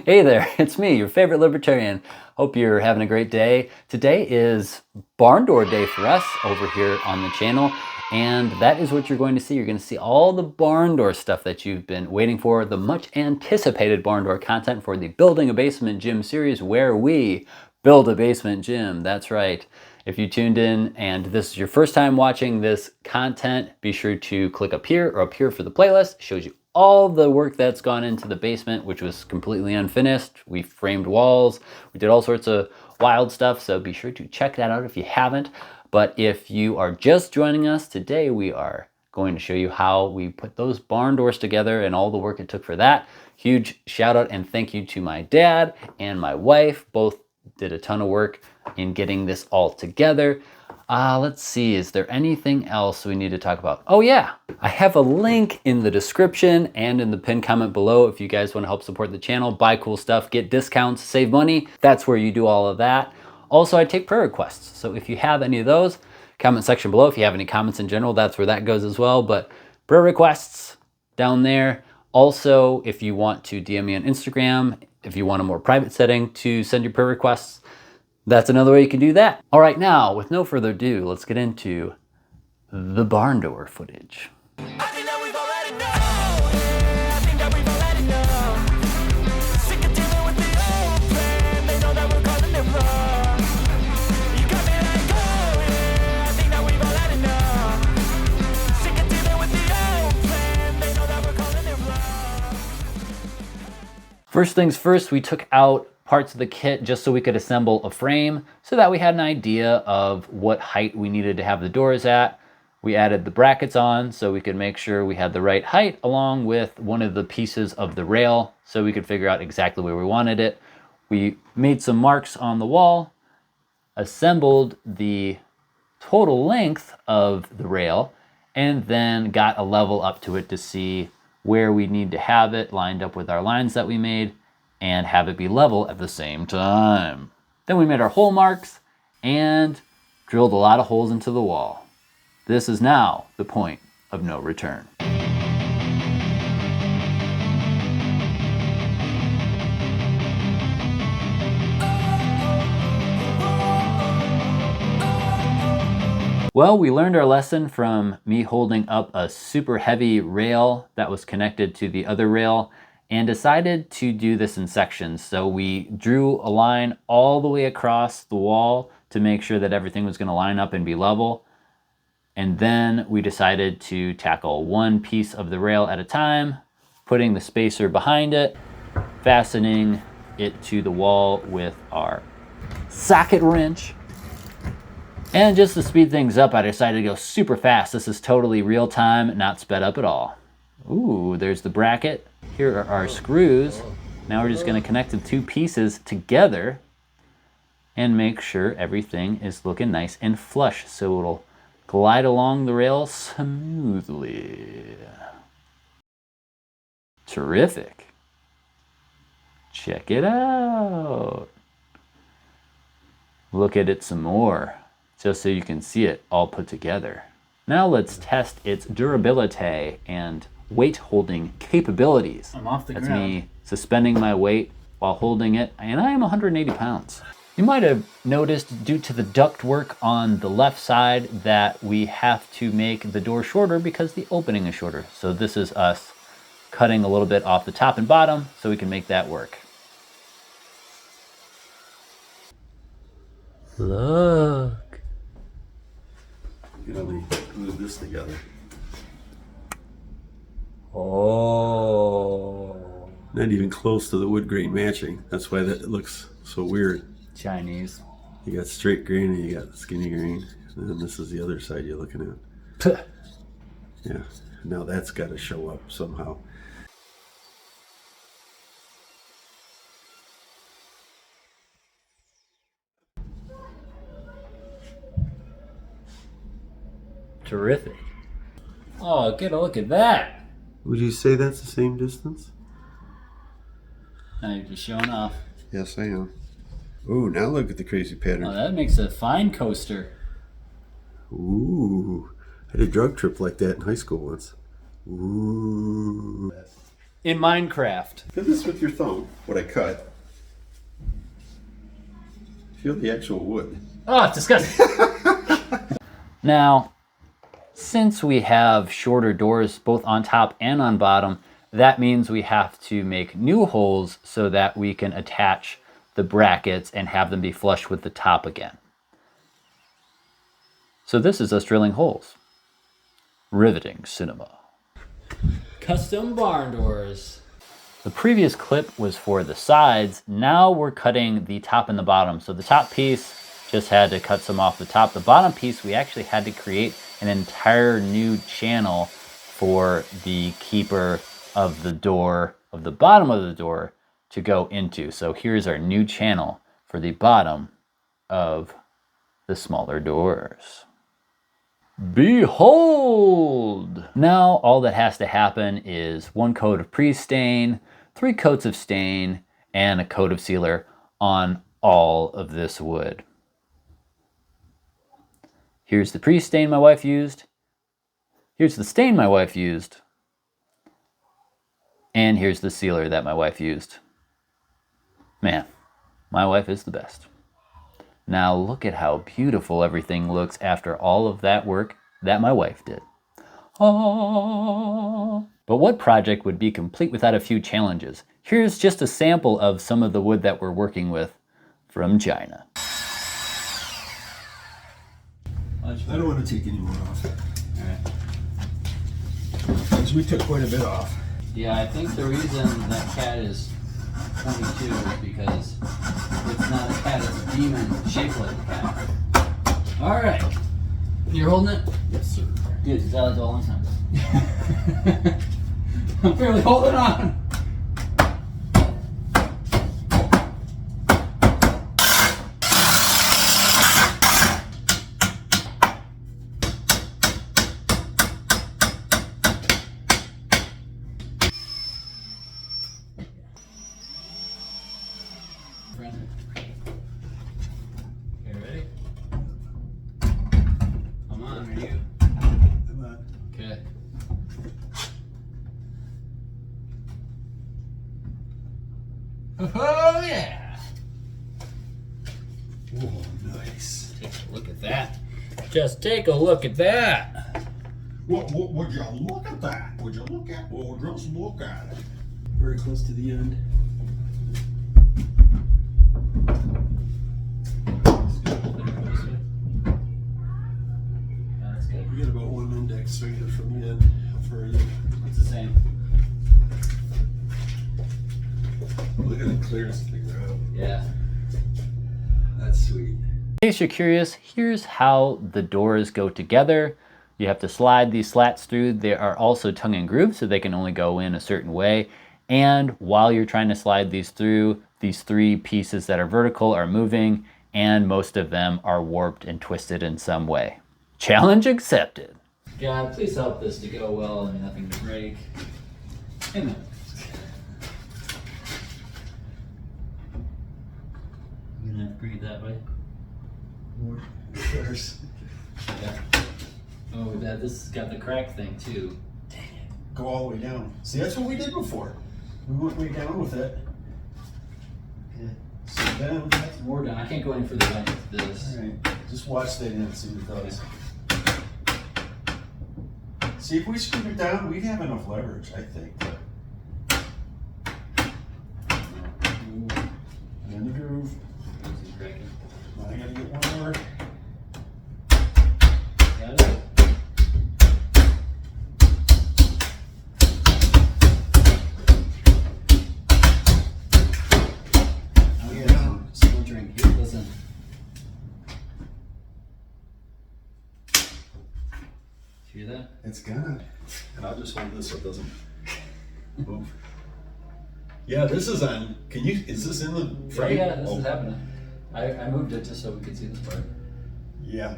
Hey there, it's me, your favorite libertarian. Hope you're having a great day. Today is barn door day for us over here on the channel, and that is what you're going to see. You're going to see all the barn door stuff that you've been waiting for, the much anticipated barn door content for the Building a Basement Gym series, where we build a basement gym. That's right. If you tuned in and this is your first time watching this content, be sure to click up here or up here for the playlist. It shows you all the work that's gone into the basement, which was completely unfinished. We framed walls, we did all sorts of wild stuff, so be sure to check that out if you haven't. But if you are just joining us today, we are going to show you how we put those barn doors together and all the work it took for that. Huge shout out and thank you to my dad and my wife. Both did a ton of work in getting this all together. Let's see, is there anything else we need to talk about? Oh yeah, I have a link in the description and in the pinned comment below if you guys want to help support the channel, buy cool stuff, get discounts, save money. That's where you do all of that. Also, I take prayer requests. So if you have any of those, comment section below. If you have any comments in general, that's where that goes as well. But prayer requests down there. Also, if you want to DM me on Instagram, if you want a more private setting to send your prayer requests, that's another way you can do that. All right, now, with no further ado, let's get into the barn door footage. First things first, we took out parts of the kit just so we could assemble a frame so that we had an idea of what height we needed to have the doors at. We added the brackets on so we could make sure we had the right height along with one of the pieces of the rail so we could figure out exactly where we wanted it. We made some marks on the wall, assembled the total length of the rail, and then got a level up to it to see where we need to have it lined up with our lines that we made and have it be level at the same time. Then we made our hole marks and drilled a lot of holes into the wall. This is now the point of no return. Well, we learned our lesson from me holding up a super heavy rail that was connected to the other rail and decided to do this in sections. So we drew a line all the way across the wall to make sure that everything was going to line up and be level. And then we decided to tackle one piece of the rail at a time, putting the spacer behind it, fastening it to the wall with our socket wrench. And just to speed things up, I decided to go super fast. This is totally real time, not sped up at all. Ooh, there's the bracket. Here are our screws. Now we're just going to connect the two pieces together and make sure everything is looking nice and flush so it'll glide along the rail smoothly. Terrific. Check it out. Look at it some more, just so you can see it all put together. Now let's test its durability and weight holding capabilities. I'm off the That's ground. me suspending my weight while holding it, and I am 180 pounds. You might have noticed due to the duct work on the left side that we have to make the door shorter because the opening is shorter. So this is us cutting a little bit off the top and bottom so we can make that work. Look. You know, they glued this together. Oh. Not even close to the wood grain matching. That's why that looks so weird. Chinese. You got straight grain and you got skinny grain. And then this is the other side you're looking at. Yeah. Now that's got to show up somehow. Terrific. Oh, get a look at that. Would you say that's the same distance? Now you're just showing off. Yes, I am. Ooh, now look at the crazy pattern. Oh, that makes a fine coaster. Ooh, I had a drug trip like that in high school once. Ooh. in Minecraft. Do this with your thumb, what I cut. Feel the actual wood. Oh, it's disgusting. Now, since we have shorter doors both on top and on bottom, that means we have to make new holes so that we can attach the brackets and have them be flush with the top again. So this is us drilling holes. Riveting cinema. Custom barn doors. The previous clip was for the sides. Now we're cutting the top and the bottom. So the top piece just had to cut some off the top. The bottom piece, we actually had to create an entire new channel for the keeper of the door, of the bottom of the door to go into. So here's our new channel for the bottom of the smaller doors. Behold! Now all that has to happen is 1 coat of pre-stain, 3 coats of stain, and a coat of sealer on all of this wood. Here's the pre-stain my wife used. Here's the stain my wife used. And here's the sealer that my wife used. Man, my wife is the best. Now look at how beautiful everything looks after all of that work that my wife did. Aww. But what project would be complete without a few challenges? Here's just a sample of some of the wood that we're working with from China. I don't want to take any more off. All right. Because we took quite a bit off. Yeah, I think the reason that cat is 22 is because it's not a cat, it's a demon shaped like a cat. All right. You're holding it? Yes, sir. Good, because that was all I'm saying. I'm barely holding on. Okay, ready? Come on, are you? Come on. Okay. Oh yeah! Oh, nice. Take a look at that. Just take a look at that. Would you look at that? Would you look at? Well, just look at it. Very close to the end. That's good. We got about 1 index finger from the end. How far are you? It's the same. Look at it clears the finger out. Yeah. That's sweet. In case you're curious, here's how the doors go together. You have to slide these slats through. They are also tongue and groove, so they can only go in a certain way. And while you're trying to slide these through, these 3 pieces that are vertical are moving, and most of them are warped and twisted in some way. Challenge accepted. God, please help this to go well and nothing to break. Amen. You gonna have to breathe that way? More. First. Yeah. Oh, that this has got the crack thing too. Dang it. Go all the way down. See, that's what we did before. We went way down with it. Okay. So then, That's more down. I can't go any further down with this. alright, just watch that and see what it does. See, if we screwed it down, we'd have enough leverage, I think. Ooh, In the groove. this is cracking. Now I gotta get one more. Got it? Oh yeah, still drink. Here, listen. Hear that? It's gonna. And I'll just hold this so it doesn't move. Yeah, this is on. Can you? Is this in the frame? Yeah, this is happening. I moved it just so we could see this part. Yeah.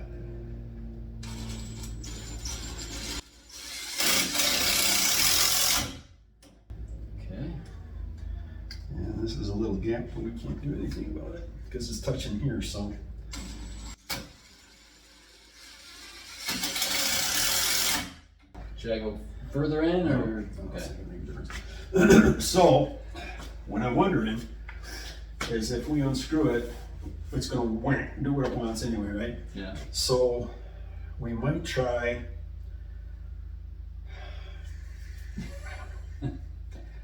Okay. And this is a little gap, but we can't do anything about it because it's touching here. So. Should I go further in or? Okay. Okay. So, what I'm wondering is if we unscrew it, it's gonna whack, do what it wants anyway, right? Yeah. So, we might try.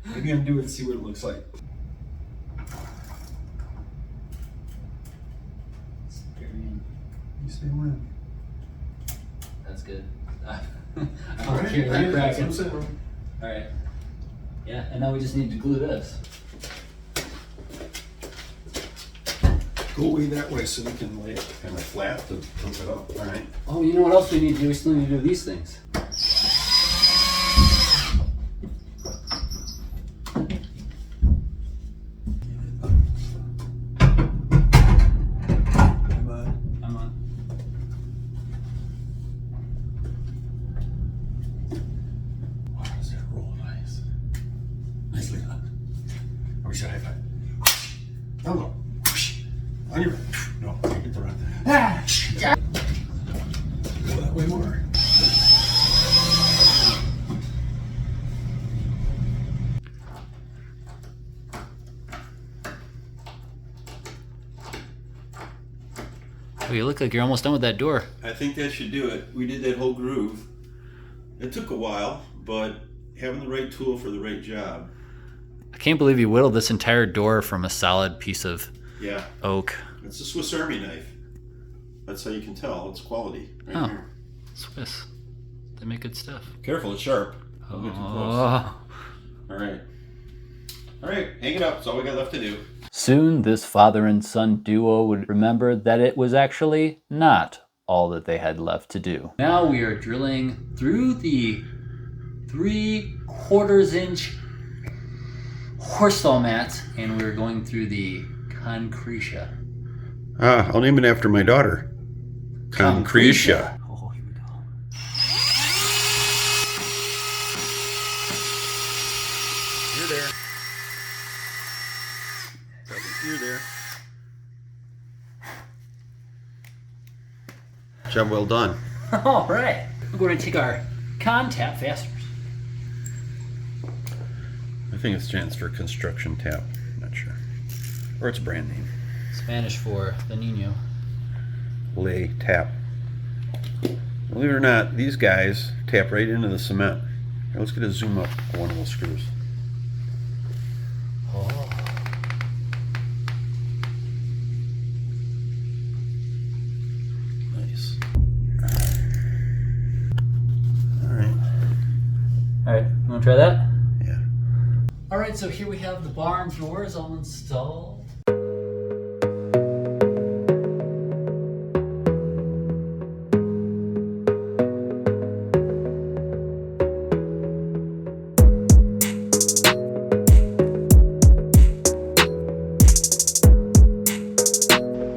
Maybe undo it and see what it looks like. You say when? That's good. I All don't care that cracking. that's what I'm saying. All right. Yeah, and now we just need to glue this. Go way that way so we can lay it kind of flat to pump it up. All right. Oh, you know what else we need to do? We still need to do these things. I'm on. Wow, does that roll nice? Nicely done. I wish I had five. No, no. On your no, you get the right there. Go that way more. Oh, you look like you're almost done with that door. I think that should do it. We did that whole groove. It took a while, but having the right tool for the right job. I can't believe you whittled this entire door from a solid piece of Yeah, oak. it's a Swiss Army knife. That's how you can tell it's quality right Oh. here. Swiss. They make good stuff. Careful, it's sharp. Don't get too close. Oh. All right. All right, hang it up. That's all we got left to do. Soon this father and son duo would remember that it was actually not all that they had left to do. Now we are drilling through the 3/4 inch horse stall mats, and we're going through the concretia. I'll name it after my daughter. Concretia. Oh, here we go. You're there. You're there. Job well done. All right. We're going to take our con-tap fasteners. I think it stands for construction tap. Not sure. Or it's brand name. Spanish for the Nino. Lay tap. Believe it or not, these guys tap right into the cement. Here, let's get a zoom up on one of those screws. Oh. Nice. All right. All right, you want to try that? Yeah. All right, so here we have the barn doors all installed.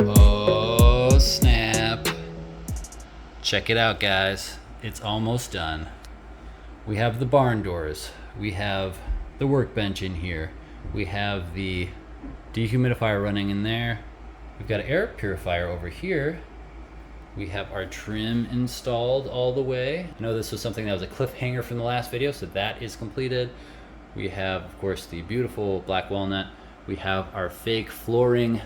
Oh, snap. Check it out, guys. It's almost done. We have the barn doors. We have the workbench in here. We have the dehumidifier running in there. We've got an air purifier over here. We have our trim installed all the way. I know this was something that was a cliffhanger from the last video, so that is completed. We have, of course, the beautiful black walnut. We have our fake flooring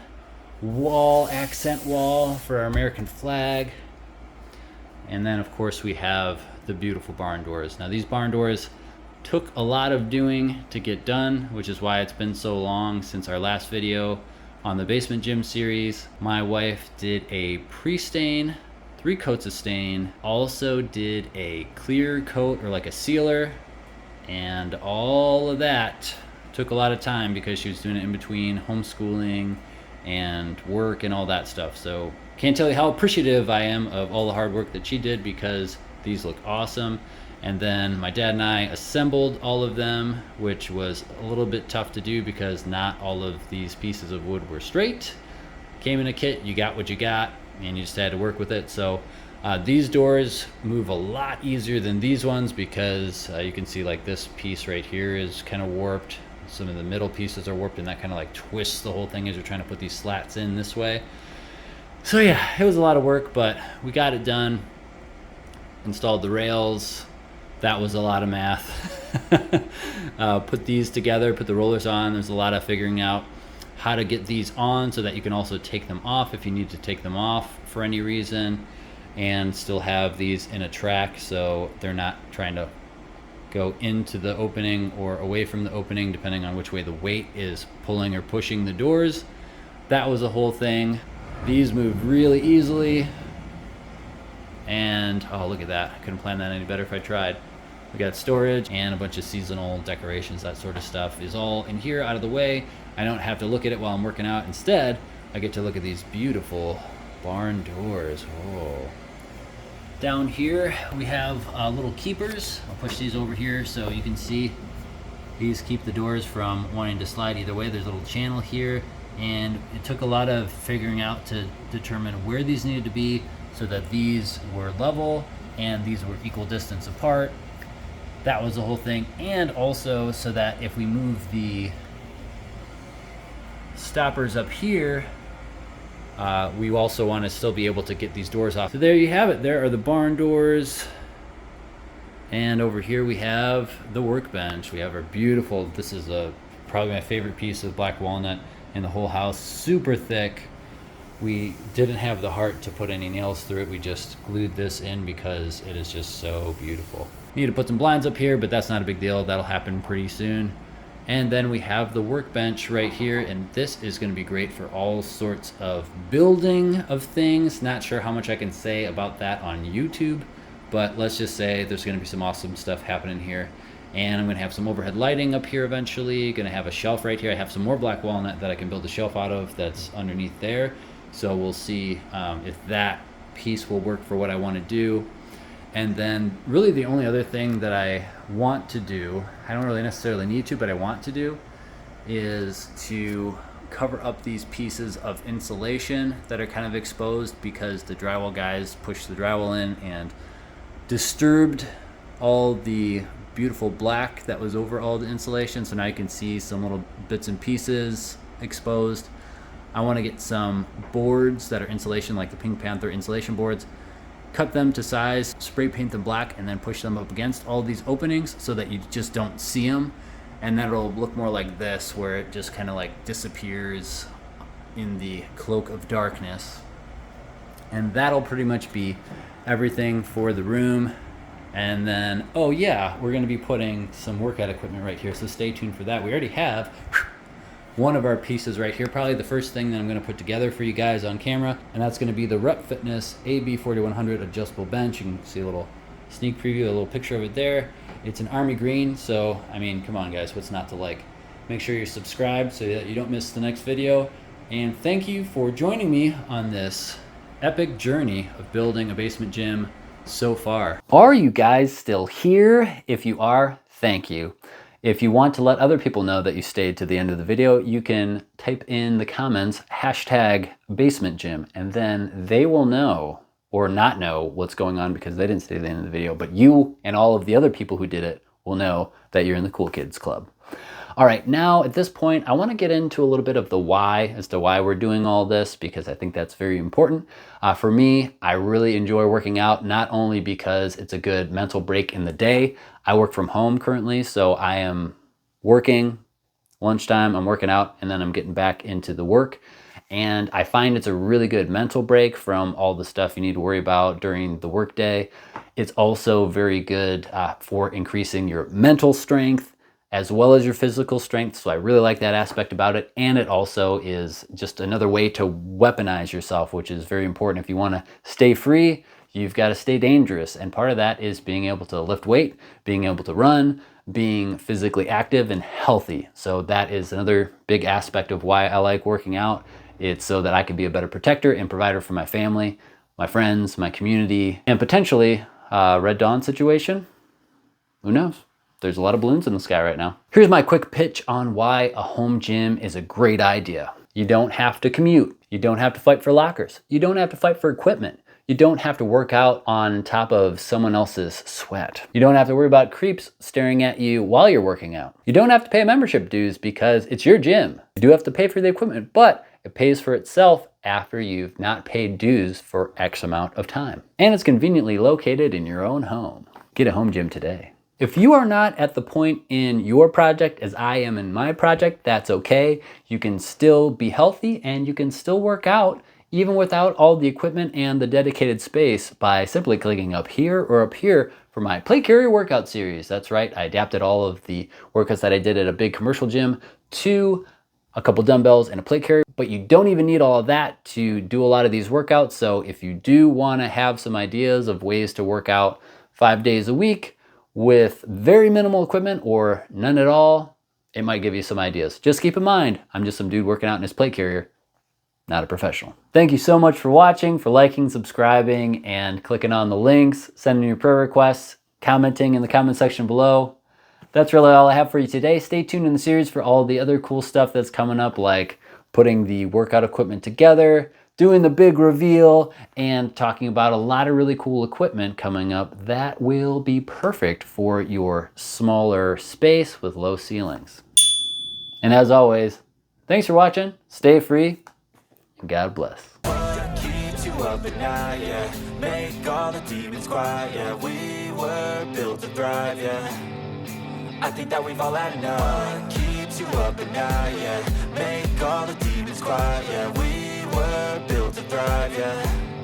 wall, accent wall for our American flag. And then, of course, we have the beautiful barn doors. Now, these barn doors took a lot of doing to get done, which is why it's been so long since our last video on the basement gym series. My wife did a pre-stain, 3 coats of stain, also did a clear coat or like a sealer, and all of that took a lot of time because she was doing it in between homeschooling and work and all that stuff. So can't tell you how appreciative I am of all the hard work that she did, because these look awesome. And then my dad and I assembled all of them, which was a little bit tough to do because not all of these pieces of wood were straight. Came in a kit, you got what you got, and you just had to work with it. So these doors move a lot easier than these ones because you can see like this piece right here is kind of warped. Some of the middle pieces are warped, and that kind of like twists the whole thing as you're trying to put these slats in this way. So yeah, it was a lot of work, but we got it done. Installed the rails, That was a lot of math. Put these together, put the rollers on. There's a lot of figuring out how to get these on so that you can also take them off if you need to take them off for any reason, and still have these in a track so they're not trying to go into the opening or away from the opening depending on which way the weight is pulling or pushing the doors. That was a whole thing. These move really easily, and oh, look at that. I couldn't plan that any better if I tried. We got storage and a bunch of seasonal decorations. That sort of stuff is all in here, out of the way. I don't have to look at it while I'm working out. Instead, I get to look at these beautiful barn doors. Oh. Down here, we have little keepers. I'll push these over here so you can see. These keep the doors from wanting to slide either way. There's a little channel here, and it took a lot of figuring out to determine where these needed to be so that these were level and these were equal distance apart. That was the whole thing. And also so that if we move the stoppers up here, we also want to still be able to get these doors off. So there you have it. There are the barn doors. And over here we have the workbench. We have our beautiful, this is probably my favorite piece of black walnut in the whole house. Super thick. We didn't have the heart to put any nails through it. We just glued this in because it is just so beautiful. Need to put some blinds up here, but that's not a big deal. That'll happen pretty soon. And then we have the workbench right here, and this is going to be great for all sorts of building of things. Not sure how much I can say about that on YouTube, but let's just say there's going to be some awesome stuff happening here. And I'm going to have some overhead lighting up here eventually. Going to have a shelf right here. I have some more black walnut that I can build a shelf out of that's underneath there. So we'll see if that piece will work for what I want to do. And then really the only other thing that I want to do, I don't really necessarily need to, but I want to do, is to cover up these pieces of insulation that are kind of exposed because the drywall guys pushed the drywall in and disturbed all the beautiful black that was over all the insulation. So now you can see some little bits and pieces exposed. I want to get some boards that are insulation, like the Pink Panther insulation boards, cut them to size, spray paint them black, and then push them up against all these openings so that you just don't see them. And then it'll look more like this, where it just kind of like disappears in the cloak of darkness. And that'll pretty much be everything for the room. And then, oh yeah, we're going to be putting some workout equipment right here, so stay tuned for that. We already have one of our pieces right here, probably the first thing that I'm going to put together for you guys on camera, and that's going to be the Rep Fitness AB4100 adjustable bench. You can see a little sneak preview, a little picture of it there. It's an army green, so I mean, come on guys, what's not to like? Make sure you're subscribed so that you don't miss the next video. And thank you for joining me on this epic journey of building a basement gym so far. Are you guys still here? If you are, thank you. If you want to let other people know that you stayed to the end of the video, you can type in the comments #basementgym, and then they will know or not know what's going on because they didn't stay to the end of the video, but you and all of the other people who did it will know that you're in the Cool Kids Club. All right, now at this point, I want to get into a little bit of the why as to why we're doing all this, because I think that's very important. For me, I really enjoy working out, not only because it's a good mental break in the day. I work from home currently, so I am working, lunchtime, I'm working out, and then I'm getting back into the work. And I find it's a really good mental break from all the stuff you need to worry about during the workday. It's also very good for increasing your mental strength as well as your physical strength. So I really like that aspect about it. And it also is just another way to weaponize yourself, which is very important. If you want to stay free, you've got to stay dangerous. And part of that is being able to lift weight, being able to run, being physically active and healthy. So that is another big aspect of why I like working out. It's so that I can be a better protector and provider for my family, my friends, my community, and potentially Red Dawn situation. Who knows? There's a lot of balloons in the sky right now. Here's my quick pitch on why a home gym is a great idea. You don't have to commute. You don't have to fight for lockers. You don't have to fight for equipment. You don't have to work out on top of someone else's sweat. You don't have to worry about creeps staring at you while you're working out. You don't have to pay membership dues because it's your gym. You do have to pay for the equipment, but it pays for itself after you've not paid dues for X amount of time. And it's conveniently located in your own home. Get a home gym today. If you are not at the point in your project as I am in my project, that's okay. You can still be healthy and you can still work out even without all the equipment and the dedicated space by simply clicking up here or up here for my plate carrier workout series. That's right, I adapted all of the workouts that I did at a big commercial gym to a couple dumbbells and a plate carrier, but you don't even need all of that to do a lot of these workouts. So if you do want to have some ideas of ways to work out 5 days a week with very minimal equipment or none at all, it might give you some ideas. Just keep in mind, I'm just some dude working out in his plate carrier, not a professional. Thank you so much for watching, for liking, subscribing, and clicking on the links, sending your prayer requests, commenting in the comment section below. That's really all I have for you today. Stay tuned in the series for all the other cool stuff that's coming up, like putting the workout equipment together, doing the big reveal, and talking about a lot of really cool equipment coming up that will be perfect for your smaller space with low ceilings. And as always, thanks for watching, stay free, and God bless. Keeps you up at night, yeah. Make all the demons quiet, yeah. We were built to thrive, yeah. I think that we've all had enough. Keeps you up at night, yeah. Make all the demons quiet, yeah. We were built to thrive, yeah.